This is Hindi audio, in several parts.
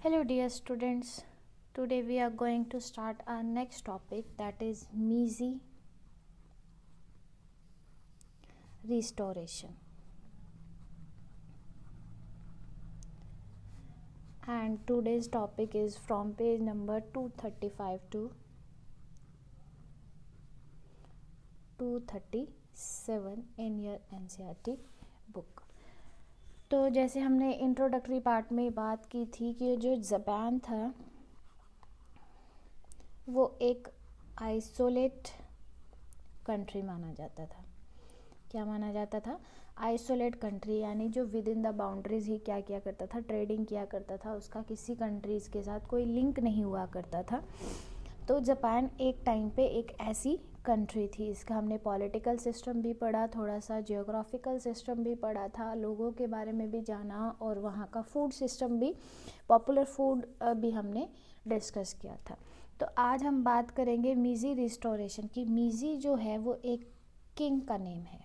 Hello dear students, today we are going to start our next topic, that is Meiji restoration. And today's topic is from page number 235 to 237 in your NCERT book. तो जैसे हमने इंट्रोडक्टरी पार्ट में बात की थी कि जो जापान था वो एक आइसोलेट कंट्री माना जाता था. क्या माना जाता था? आइसोलेट कंट्री, यानी जो विद इन द बाउंड्रीज ही क्या किया करता था, ट्रेडिंग किया करता था, उसका किसी कंट्रीज़ के साथ कोई लिंक नहीं हुआ करता था. तो जापान एक टाइम पे एक ऐसी कंट्री थी. इसका हमने पॉलिटिकल सिस्टम भी पढ़ा, थोड़ा सा जियोग्राफिकल सिस्टम भी पढ़ा था, लोगों के बारे में भी जाना और वहाँ का फूड सिस्टम भी, पॉपुलर फूड भी हमने डिस्कस किया था. तो आज हम बात करेंगे मीजी रिस्टोरेशन की. मीजी जो है वो एक किंग का नेम है.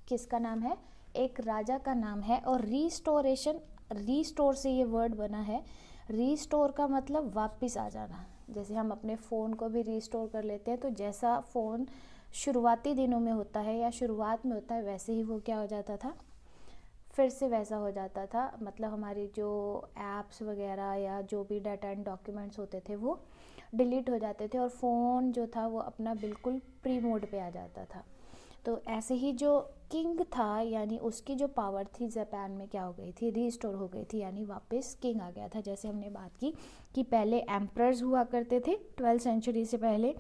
किसका नाम है? एक राजा का नाम है. और रिस्टोरेशन, रीस्टोर से ये वर्ड बना है. रीस्टोर का मतलब वापस आ जाना. जैसे हम अपने फ़ोन को भी रीस्टोर कर लेते हैं, तो जैसा फ़ोन शुरुआती दिनों में होता है या शुरुआत में होता है, वैसे ही वो क्या हो जाता था, फिर से वैसा हो जाता था. मतलब हमारी जो ऐप्स वगैरह या जो भी डाटा एंड डॉक्यूमेंट्स होते थे वो डिलीट हो जाते थे और फ़ोन जो था वो अपना बिल्कुल प्री मोड पे आ जाता था. तो ऐसे ही जो किंग था, यानी उसकी जो पावर थी जापान में क्या हो गई थी, रीस्टोर हो गई थी, यानी वापस किंग आ गया था. जैसे हमने बात की कि पहले एम्परर्स हुआ करते थे 12th सेंचुरी से पहले,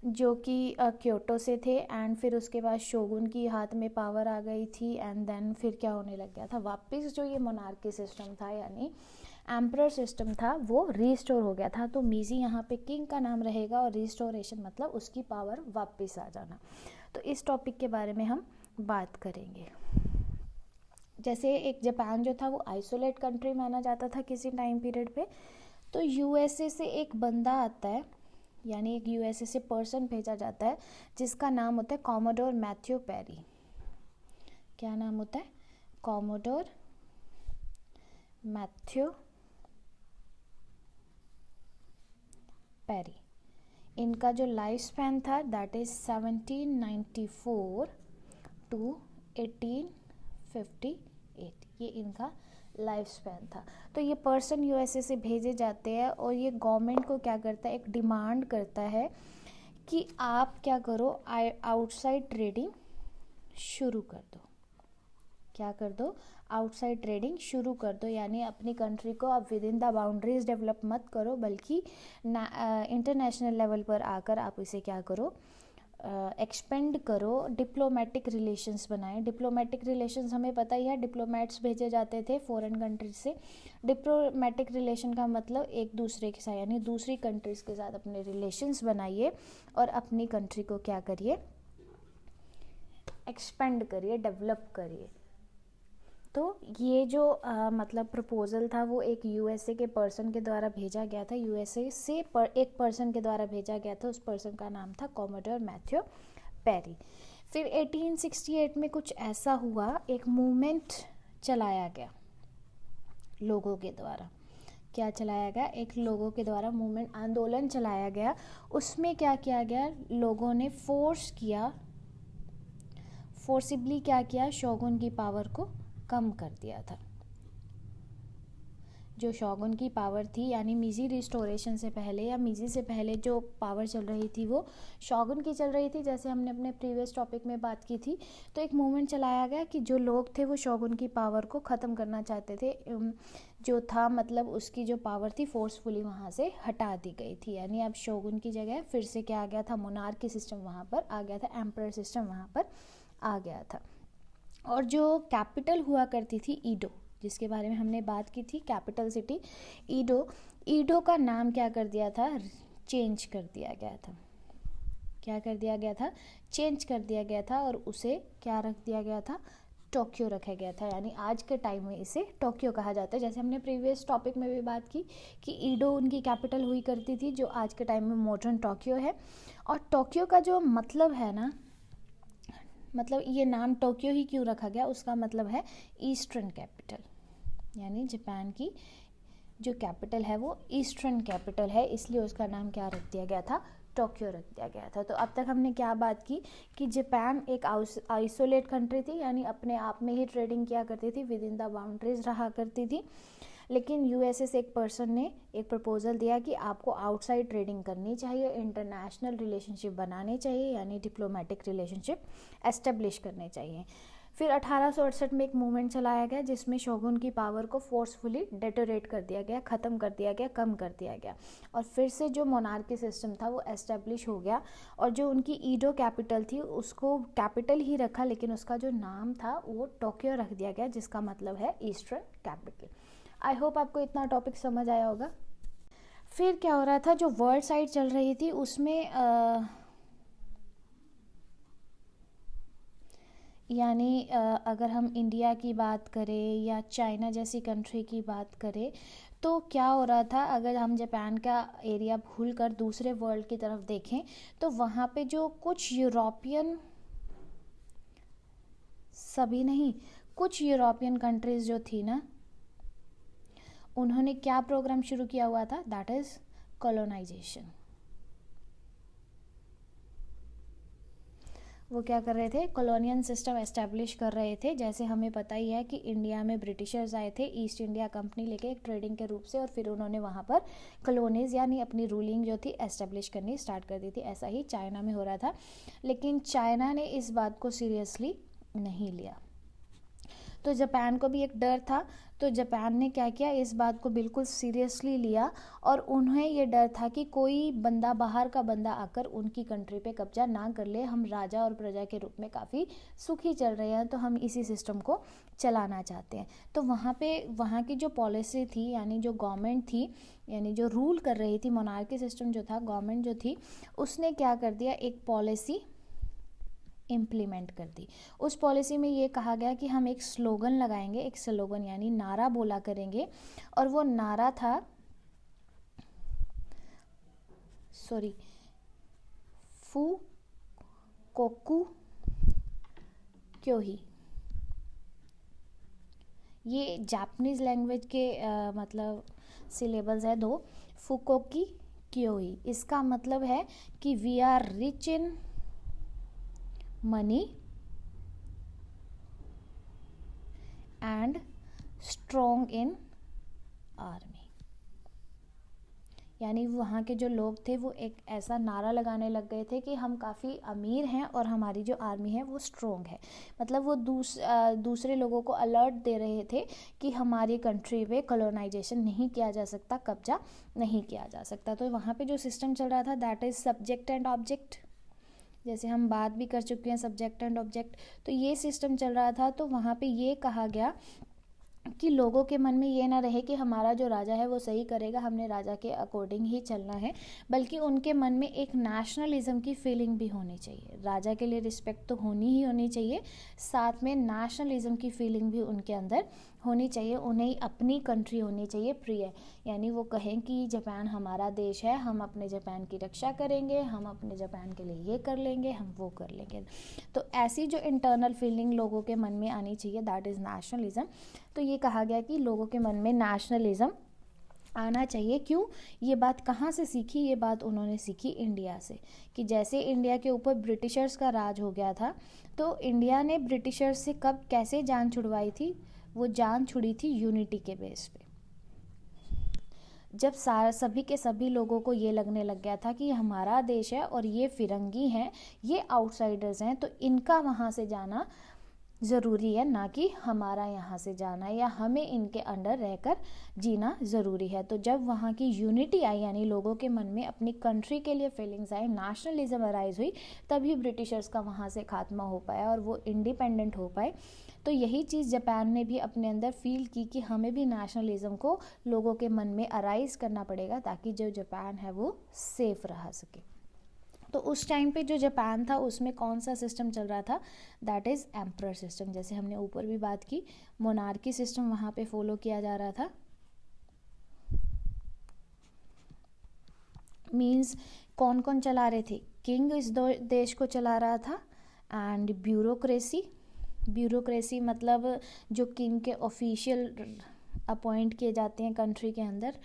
जो कि क्योटो से थे. एंड फिर उसके बाद शोगुन की हाथ में पावर आ गई थी. एंड देन फिर क्या होने लग गया था, वापस जो ये मोनार्की सिस्टम था यानी एम्परर सिस्टम था वो रीस्टोर हो गया था. तो मीजी यहाँ पे किंग का नाम रहेगा और रिस्टोरेशन मतलब उसकी पावर वापस आ जाना. तो इस टॉपिक के बारे में हम बात करेंगे. जैसे एक जापान जो था वो आइसोलेट कंट्री माना जाता था किसी टाइम पीरियड पे. तो यूएसए से एक बंदा आता है, यानी एक यूएसए से पर्सन भेजा जाता है जिसका नाम होता है कॉमोडोर मैथ्यू पेरी. क्या नाम होता है? Commodore Matthew Perry. इनका जो लाइफ स्पैन था दैट इज 1794 टू 1858. ये इनका लाइफ स्पैन था. तो ये पर्सन यूएसए से भेजे जाते हैं और ये गवर्नमेंट को क्या करता है, एक डिमांड करता है कि आप क्या करो, आउटसाइड ट्रेडिंग शुरू कर दो. क्या कर दो? आउटसाइड ट्रेडिंग शुरू कर दो. यानी अपनी कंट्री को आप with in the boundaries develop मत करो, बल्कि इंटरनेशनल लेवल पर आकर आप इसे क्या करो, एक्सपेंड करो. डिप्लोमेटिक रिलेशंस बनाएं. डिप्लोमेटिक रिलेशंस हमें पता ही है, डिप्लोमेट्स भेजे जाते थे फॉरेन कंट्रीज से. डिप्लोमेटिक रिलेशन का मतलब एक दूसरे के साथ, यानी दूसरी कंट्रीज के साथ अपने रिलेशंस बनाइए और अपनी कंट्री को क्या करिए, एक्सपेंड करिए, डेवलप करिए. तो ये जो मतलब प्रपोज़ल था वो एक यूएसए के पर्सन के द्वारा भेजा गया था. यूएसए से एक पर्सन के द्वारा भेजा गया था. उस पर्सन का नाम था कॉमोडोर मैथ्यू पेरी. फिर 1868 में कुछ ऐसा हुआ, एक मूवमेंट चलाया गया लोगों के द्वारा. क्या चलाया गया? एक लोगों के द्वारा मूवमेंट, आंदोलन चलाया गया. उसमें क्या किया गया, लोगों ने फोर्सिबली क्या किया, शोगुन की पावर को कम कर दिया था. जो शोगुन की पावर थी, यानी मीजी रिस्टोरेशन से पहले या मीजी से पहले जो पावर चल रही थी वो शोगुन की चल रही थी. जैसे हमने अपने प्रीवियस टॉपिक में बात की थी. तो एक मूवमेंट चलाया गया कि जो लोग थे वो शोगुन की पावर को ख़त्म करना चाहते थे. जो था मतलब उसकी जो पावर थी फोर्सफुली वहाँ से हटा दी गई थी. यानी अब शोगुन की जगह फिर से क्या आ गया था, मोनार्की सिस्टम वहाँ पर आ गया था, एम्परर सिस्टम वहाँ पर आ गया था. और जो कैपिटल हुआ करती थी ईडो, जिसके बारे में हमने बात की थी, कैपिटल सिटी ईडो का नाम क्या कर दिया था, चेंज कर दिया गया था. क्या कर दिया गया था? चेंज कर दिया गया था. और उसे क्या रख दिया गया था, टोक्यो रखा गया था. यानी आज के टाइम में इसे टोक्यो कहा जाता है. जैसे हमने प्रीवियस टॉपिक में भी बात की कि ईडो उनकी कैपिटल हुई करती थी, जो आज के टाइम में मॉडर्न टोक्यो है. और टोक्यो का जो मतलब है ना, मतलब ये नाम टोक्यो ही क्यों रखा गया, उसका मतलब है ईस्टर्न कैपिटल. यानी जापान की जो कैपिटल है वो ईस्टर्न कैपिटल है, इसलिए उसका नाम क्या रख दिया गया था, टोक्यो रख दिया गया था। तो अब तक हमने क्या बात की कि जापान एक आइसोलेट कंट्री थी, यानी अपने आप में ही ट्रेडिंग किया करती थी, विद इन द बाउंड्रीज रहा करती थी। लेकिन यूएसए से एक पर्सन ने एक प्रपोजल दिया कि आपको आउटसाइड ट्रेडिंग करनी चाहिए, इंटरनेशनल रिलेशनशिप बनाने चाहिए, यानी डिप्लोमेटिक रिलेशनशिप एस्टेब्लिश करने चाहिए। फिर 1868 में एक मूवमेंट चलाया गया जिसमें शोगुन की पावर को फोर्सफुली डेटोरेट कर दिया गया, ख़त्म कर दिया गया, कम कर दिया गया, और फिर से जो मोनार्की सिस्टम था वो एस्टेब्लिश हो गया। और जो उनकी ईडो कैपिटल थी उसको कैपिटल ही रखा, लेकिन उसका जो नाम था वो टोक्यो रख दिया गया, जिसका मतलब है ईस्टर्न कैपिटल। आई होप आपको इतना टॉपिक समझ आया होगा। फिर क्या हो रहा था, जो वर्ल्ड साइड चल रही थी उसमें यानी अगर हम इंडिया की बात करें या चाइना जैसी कंट्री की बात करें, तो क्या हो रहा था, अगर हम जापान का एरिया भूल कर दूसरे वर्ल्ड की तरफ देखें तो वहाँ पे जो कुछ यूरोपियन, सभी नहीं, कुछ यूरोपियन कंट्रीज़ जो थी ना, उन्होंने क्या प्रोग्राम शुरू किया हुआ था, दैट इज़ कॉलोनाइजेशन। वो क्या कर रहे थे, कॉलोनियल सिस्टम एस्टेब्लिश कर रहे थे। जैसे हमें पता ही है कि इंडिया में ब्रिटिशर्स आए थे ईस्ट इंडिया कंपनी लेके एक ट्रेडिंग के रूप से, और फिर उन्होंने वहाँ पर कॉलोनीज़ यानी अपनी रूलिंग जो थी एस्टेब्लिश करनी स्टार्ट कर दी थी। ऐसा ही चाइना में हो रहा था, लेकिन चाइना ने इस बात को सीरियसली नहीं लिया। तो जापान को भी एक डर था, तो जापान ने क्या किया, इस बात को बिल्कुल सीरियसली लिया, और उन्हें ये डर था कि कोई बंदा, बाहर का बंदा आकर उनकी कंट्री पे कब्जा ना कर ले। हम राजा और प्रजा के रूप में काफ़ी सुखी चल रहे हैं, तो हम इसी सिस्टम को चलाना चाहते हैं। तो वहाँ पे वहाँ की जो पॉलिसी थी, यानी जो गवर्नमेंट थी, यानी जो रूल कर रही थी, मोनार्की सिस्टम जो था, गवर्नमेंट जो थी, उसने क्या कर दिया, एक पॉलिसी इम्प्लीमेंट कर दी। उस पॉलिसी में ये कहा गया कि हम एक स्लोगन लगाएंगे, एक स्लोगन यानी नारा बोला करेंगे, और वो नारा था, फू कोकू क्योही। ये जापानीज लैंग्वेज के मतलब सिलेबल्स है दो, फुकोकी क्योही, इसका मतलब है कि we are rich in money and strong in army. यानी वहाँ के जो लोग थे वो एक ऐसा नारा लगाने लग गए थे कि हम काफ़ी अमीर हैं और हमारी जो आर्मी है वो स्ट्रॉन्ग है। मतलब वो दूसरे लोगों को अलर्ट दे रहे थे कि हमारी कंट्री पे कॉलोनाइजेशन नहीं किया जा सकता, कब्जा नहीं किया जा सकता। तो वहाँ पे जो सिस्टम चल रहा था that is subject and object, जैसे हम बात भी कर चुके हैं सब्जेक्ट एंड ऑब्जेक्ट, तो ये सिस्टम चल रहा था। तो वहाँ पे ये कहा गया कि लोगों के मन में ये ना रहे कि हमारा जो राजा है वो सही करेगा, हमने राजा के अकॉर्डिंग ही चलना है, बल्कि उनके मन में एक नेशनलिज्म की फीलिंग भी होनी चाहिए। राजा के लिए रिस्पेक्ट तो होनी ही होनी चाहिए, साथ में नेशनलिज्म की फीलिंग भी उनके अंदर होनी चाहिए। उन्हें अपनी कंट्री होनी चाहिए प्रिय, यानी वो कहें कि जापान हमारा देश है, हम अपने जापान की रक्षा करेंगे, हम अपने जापान के लिए ये कर लेंगे, हम वो कर लेंगे। तो ऐसी जो इंटरनल फीलिंग लोगों के मन में आनी चाहिए, दैट इज़ नेशनलिज्म। तो ये कहा गया कि लोगों के मन में नेशनलिज्म आना चाहिए। क्यों, ये बात कहाँ से सीखी, ये बात उन्होंने सीखी इंडिया से, कि जैसे इंडिया के ऊपर ब्रिटिशर्स का राज हो गया था, तो इंडिया ने ब्रिटिशर्स से कब कैसे जान छुड़वाई थी, वो जान छुड़ी थी यूनिटी के बेस पे। जब सभी के सभी लोगों को ये लगने लग गया था कि ये हमारा देश है और ये फिरंगी हैं, ये आउटसाइडर्स हैं, तो इनका वहाँ से जाना ज़रूरी है, ना कि हमारा यहाँ से जाना, या हमें इनके अंडर रहकर जीना ज़रूरी है। तो जब वहाँ की यूनिटी आई, यानी लोगों के मन में अपनी कंट्री के लिए फीलिंग्स आई, नेशनलिज्म अराइज हुई, तभी ब्रिटिशर्स का वहाँ से खात्मा हो पाया और वो इंडिपेंडेंट हो पाए। तो यही चीज़ जापान ने भी अपने अंदर फील की कि हमें भी नेशनलिज्म को लोगों के मन में अराइज करना पड़ेगा, ताकि जो जापान है वो सेफ रह सके। तो उस टाइम पे जो जापान था उसमें कौन सा सिस्टम चल रहा था, दैट इज़ एम्परर सिस्टम। जैसे हमने ऊपर भी बात की, मोनार्की सिस्टम वहाँ पे फॉलो किया जा रहा था। मींस कौन कौन चला रहे थे, किंग इस देश को चला रहा था, एंड ब्यूरोक्रेसी मतलब जो किंग के ऑफिशियल अपॉइंट किए जाते हैं कंट्री के अंदर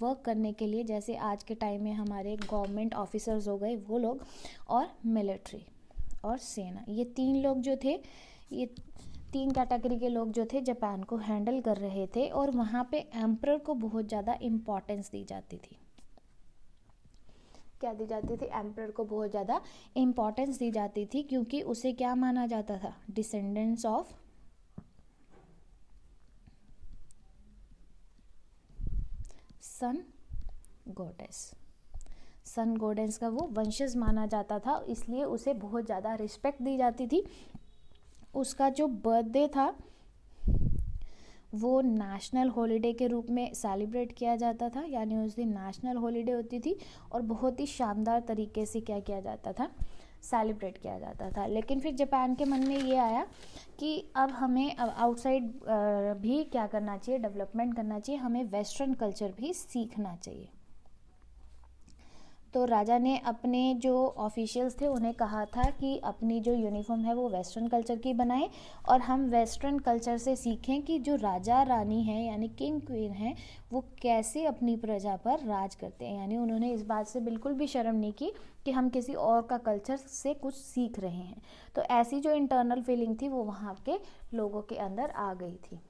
वर्क करने के लिए, जैसे आज के टाइम में हमारे गवर्नमेंट ऑफिसर्स हो गए वो लोग, और मिलिट्री और सेना, ये 3 लोग जो थे, ये 3 कैटेगरी के लोग जो थे जापान को हैंडल कर रहे थे। और वहाँ पे एम्परर को बहुत ज़्यादा इम्पोर्टेंस दी जाती थी। क्या दी जाती थी? एम्परर को बहुत ज़्यादा इम्पोर्टेंस दी जाती थी, क्योंकि उसे क्या माना जाता था? डिसेंडेंट्स ऑफ सन गॉडेस का वो वंशज माना जाता था, इसलिए उसे बहुत ज़्यादा रिस्पेक्ट दी जाती थी। उसका जो बर्थडे था वो नेशनल हॉलिडे के रूप में सेलिब्रेट किया जाता था, यानी उस दिन नेशनल हॉलिडे होती थी और बहुत ही शानदार तरीके से क्या किया जाता था? सेलिब्रेट किया जाता था। लेकिन फिर जापान के मन में ये आया कि अब हमें आउटसाइड भी क्या करना चाहिए? डेवलपमेंट करना चाहिए, हमें वेस्टर्न कल्चर भी सीखना चाहिए। तो राजा ने अपने जो ऑफिशियल्स थे उन्हें कहा था कि अपनी जो यूनिफॉर्म है वो वेस्टर्न कल्चर की बनाएं, और हम वेस्टर्न कल्चर से सीखें कि जो राजा रानी हैं यानी किंग क्वीन हैं वो कैसे अपनी प्रजा पर राज करते हैं। यानी उन्होंने इस बात से बिल्कुल भी शर्म नहीं की कि हम किसी और का कल्चर से कुछ सीख रहे हैं। तो ऐसी जो इंटरनल फीलिंग थी वो वहाँ के लोगों के अंदर आ गई थी।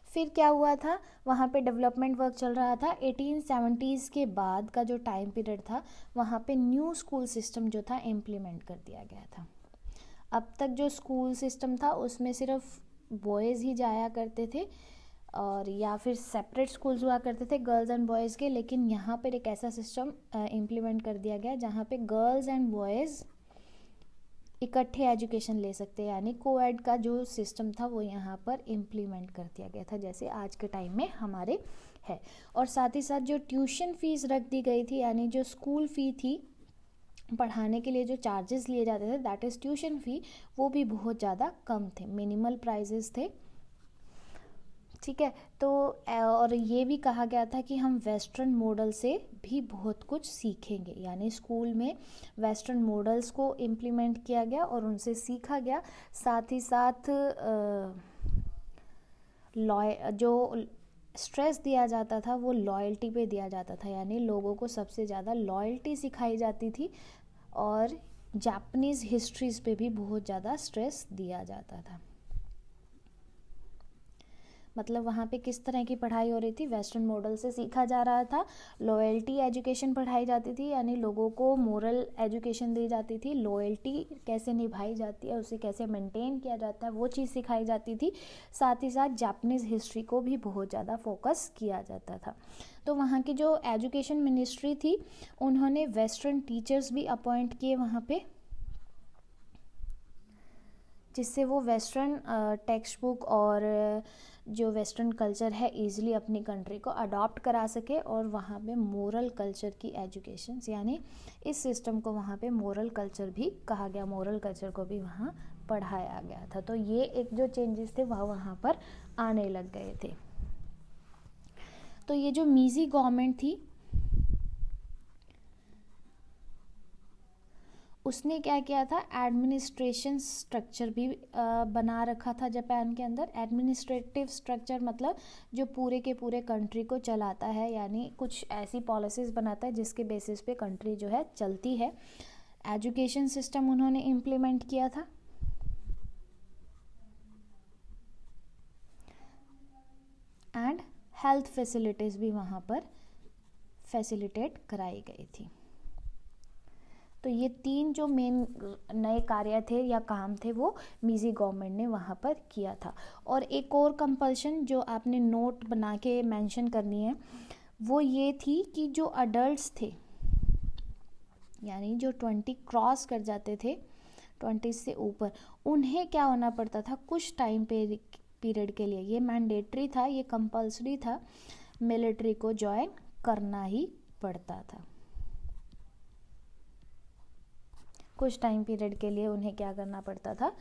फिर क्या हुआ था? वहाँ पे डेवलपमेंट वर्क चल रहा था। 1870s के बाद का जो टाइम पीरियड था वहाँ पे न्यू स्कूल सिस्टम जो था इम्प्लीमेंट कर दिया गया था। अब तक जो स्कूल सिस्टम था उसमें सिर्फ बॉयज़ ही जाया करते थे, और या फिर सेपरेट स्कूल्स हुआ करते थे गर्ल्स एंड बॉयज़ के। लेकिन यहाँ पर एक ऐसा सिस्टम इम्प्लीमेंट कर दिया गया जहाँ पे गर्ल्स एंड बॉयज़ इकट्ठे एजुकेशन ले सकते हैं, यानी कोएड का जो सिस्टम था वो यहाँ पर इम्प्लीमेंट कर दिया गया था, जैसे आज के टाइम में हमारे है। और साथ ही साथ जो ट्यूशन फीस रख दी गई थी, यानी जो स्कूल फ़ी थी, पढ़ाने के लिए जो चार्जेस लिए जाते थे, दैट इज़ ट्यूशन फ़ी, वो भी बहुत ज़्यादा कम थे, मिनिमल प्राइजेस थे। ठीक है। तो और ये भी कहा गया था कि हम वेस्टर्न मॉडल से भी बहुत कुछ सीखेंगे, यानी स्कूल में वेस्टर्न मॉडल्स को इम्प्लीमेंट किया गया और उनसे सीखा गया। साथ ही साथ जो स्ट्रेस दिया जाता था वो लॉयल्टी पे दिया जाता था, यानी लोगों को सबसे ज़्यादा लॉयल्टी सिखाई जाती थी। और जापानीज़ हिस्ट्रीज़ पे भी बहुत ज़्यादा स्ट्रेस दिया जाता था। मतलब वहाँ पे किस तरह की पढ़ाई हो रही थी? वेस्टर्न मॉडल से सीखा जा रहा था। लॉयल्टी एजुकेशन पढ़ाई जाती थी, यानी लोगों को मोरल एजुकेशन दी जाती थी। लॉयल्टी कैसे निभाई जाती है, उसे कैसे मेंटेन किया जाता है, वो चीज़ सिखाई जाती थी। साथ ही साथ जापानीज़ हिस्ट्री को भी बहुत ज़्यादा फोकस किया जाता था। तो वहाँ की जो एजुकेशन मिनिस्ट्री थी उन्होंने वेस्टर्न टीचर्स भी अपॉइंट किए वहाँ पे, जिससे वो वेस्टर्न टेक्स्ट बुक और जो वेस्टर्न कल्चर है ईज़िली अपनी कंट्री को अडॉप्ट करा सके। और वहाँ पे मोरल कल्चर की एजुकेशन, यानी इस सिस्टम को वहाँ पे मोरल कल्चर भी कहा गया, मोरल कल्चर को भी वहाँ पढ़ाया गया था। तो ये एक जो चेंजेस थे वह वहाँ पर आने लग गए थे। तो ये जो मीजी गवर्नमेंट थी उसने क्या किया था? एडमिनिस्ट्रेशन स्ट्रक्चर भी बना रखा था जापान के अंदर। एडमिनिस्ट्रेटिव स्ट्रक्चर मतलब जो पूरे के पूरे कंट्री को चलाता है, यानी कुछ ऐसी पॉलिसीज़ बनाता है जिसके बेसिस पे कंट्री जो है चलती है। एजुकेशन सिस्टम उन्होंने इम्प्लीमेंट किया था, एंड हेल्थ फैसिलिटीज़ भी वहाँ पर फैसिलिटेट कराई गई थी। तो ये 3 जो मेन नए कार्य थे या काम थे वो मीजी गवर्नमेंट ने वहाँ पर किया था। और एक और कंपल्शन जो आपने नोट बना के मेंशन करनी है वो ये थी कि जो अडल्ट्स थे, यानी जो 20 क्रॉस कर जाते थे, 20 से ऊपर, उन्हें क्या होना पड़ता था? कुछ टाइम पीरियड के लिए, ये मैंडेटरी था, ये कंपल्सरी था, मिलिट्री को ज्वाइन करना ही पड़ता था। कुछ टाइम पीरियड के लिए उन्हें क्या करना पड़ता था?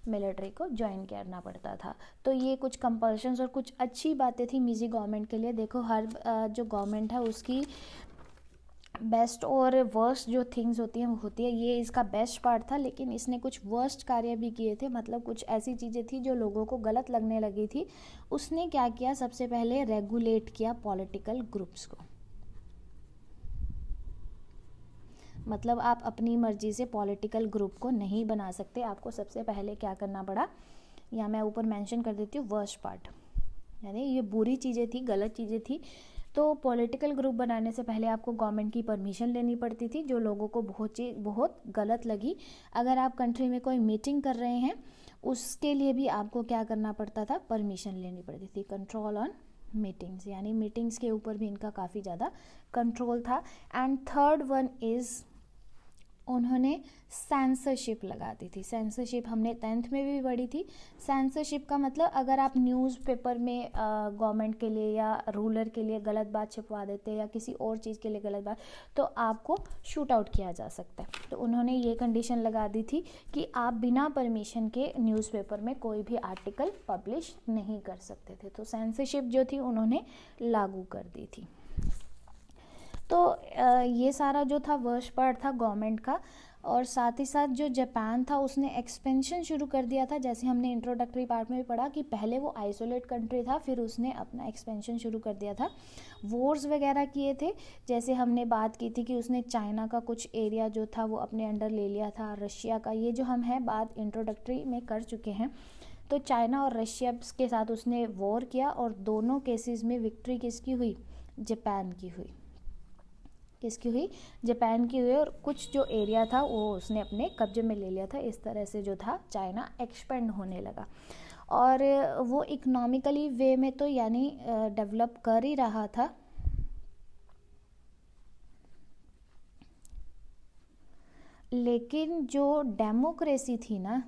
मिलिट्री को ज्वाइन करना पड़ता था। तो ये कुछ कंपल्शंस और कुछ अच्छी बातें थी मीजी गवर्नमेंट के लिए। देखो हर जो गवर्नमेंट है उसकी बेस्ट और वर्स्ट जो थिंग्स होती हैं वो होती है, ये इसका बेस्ट पार्ट था, लेकिन इसने कुछ वर्स्ट कार्य भी किए थे, मतलब कुछ ऐसी चीज़ें थी जो लोगों को गलत लगने लगी थी। उसने क्या किया, सबसे पहले रेगुलेट किया पॉलिटिकल ग्रुप्स को। मतलब आप अपनी मर्जी से पॉलिटिकल ग्रुप को नहीं बना सकते, आपको सबसे पहले क्या करना पड़ा, या मैं ऊपर मेंशन कर देती हूँ वर्स्ट पार्ट, यानी ये बुरी चीज़ें थी, गलत चीज़ें थी। तो पॉलिटिकल ग्रुप बनाने से पहले आपको गवर्नमेंट की परमिशन लेनी पड़ती थी, जो लोगों को बहुत गलत लगी। अगर आप कंट्री में कोई मीटिंग कर रहे हैं उसके लिए भी आपको क्या करना पड़ता था, परमिशन लेनी पड़ती थी। कंट्रोल ऑन मीटिंग्स, यानी मीटिंग्स के ऊपर भी इनका काफ़ी ज़्यादा कंट्रोल था। एंड थर्ड वन इज़, उन्होंने सेंसरशिप लगा दी थी। सेंसरशिप हमने 10th में भी पढ़ी थी। सेंसरशिप का मतलब, अगर आप न्यूज़पेपर में गवर्नमेंट के लिए या रूलर के लिए गलत बात छपवा देते हैं या किसी और चीज़ के लिए गलत बात, तो आपको शूट आउट किया जा सकता है। तो उन्होंने ये कंडीशन लगा दी थी कि आप बिना परमिशन के न्यूज़पेपर में कोई भी आर्टिकल पब्लिश नहीं कर सकते थे। तो सेंसरशिप जो थी उन्होंने लागू कर दी थी। तो ये सारा जो था वर्स्ट पार्ट था गवर्नमेंट का। और साथ ही साथ जो जापान था उसने एक्सपेंशन शुरू कर दिया था, जैसे हमने इंट्रोडक्टरी पार्ट में भी पढ़ा कि पहले वो आइसोलेट कंट्री था, फिर उसने अपना एक्सपेंशन शुरू कर दिया था। वॉर्स वगैरह किए थे, जैसे हमने बात की थी कि उसने चाइना का कुछ एरिया जो था वो अपने अंडर ले लिया था, रशिया का, ये जो हम हैं बात इंट्रोडक्टरी में कर चुके हैं। तो चाइना और रशिया के साथ उसने वॉर किया, और दोनों केसेस में विक्ट्री किसकी हुई, जापान की हुई। किसकी हुई, जापान की हुई। और कुछ जो एरिया था वो उसने अपने कब्जे में ले लिया था। इस तरह से जो था चाइना एक्सपेंड होने लगा, और वो इकोनॉमिकली वे में तो यानी डेवलप कर ही रहा था, लेकिन जो डेमोक्रेसी थी ना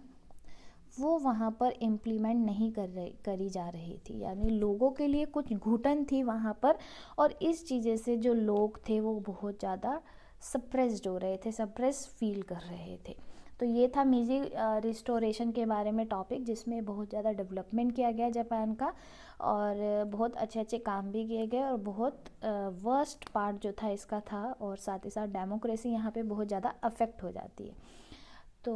वो वहाँ पर इम्प्लीमेंट नहीं करी जा रही थी, यानी लोगों के लिए कुछ घुटन थी वहाँ पर, और इस चीज़ें से जो लोग थे वो बहुत ज़्यादा सप्रेस्ड हो रहे थे, सप्रेस फील कर रहे थे। तो ये था मीजी रिस्टोरेशन के बारे में टॉपिक, जिसमें बहुत ज़्यादा डेवलपमेंट किया गया जापान का, और बहुत अच्छे अच्छे काम भी किए गए, और बहुत वर्स्ट पार्ट जो था इसका था, और साथ ही साथ डेमोक्रेसी यहाँ पे बहुत ज़्यादा अफेक्ट हो जाती है। तो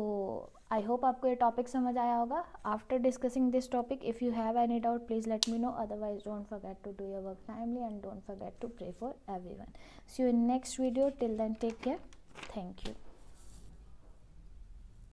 आई होप आपको ये टॉपिक समझ आया होगा। After discussing this topic, if you have any doubt please let me know, otherwise don't forget to do your work timely and don't forget to pray for everyone. See you in next video, till then take care, thank you.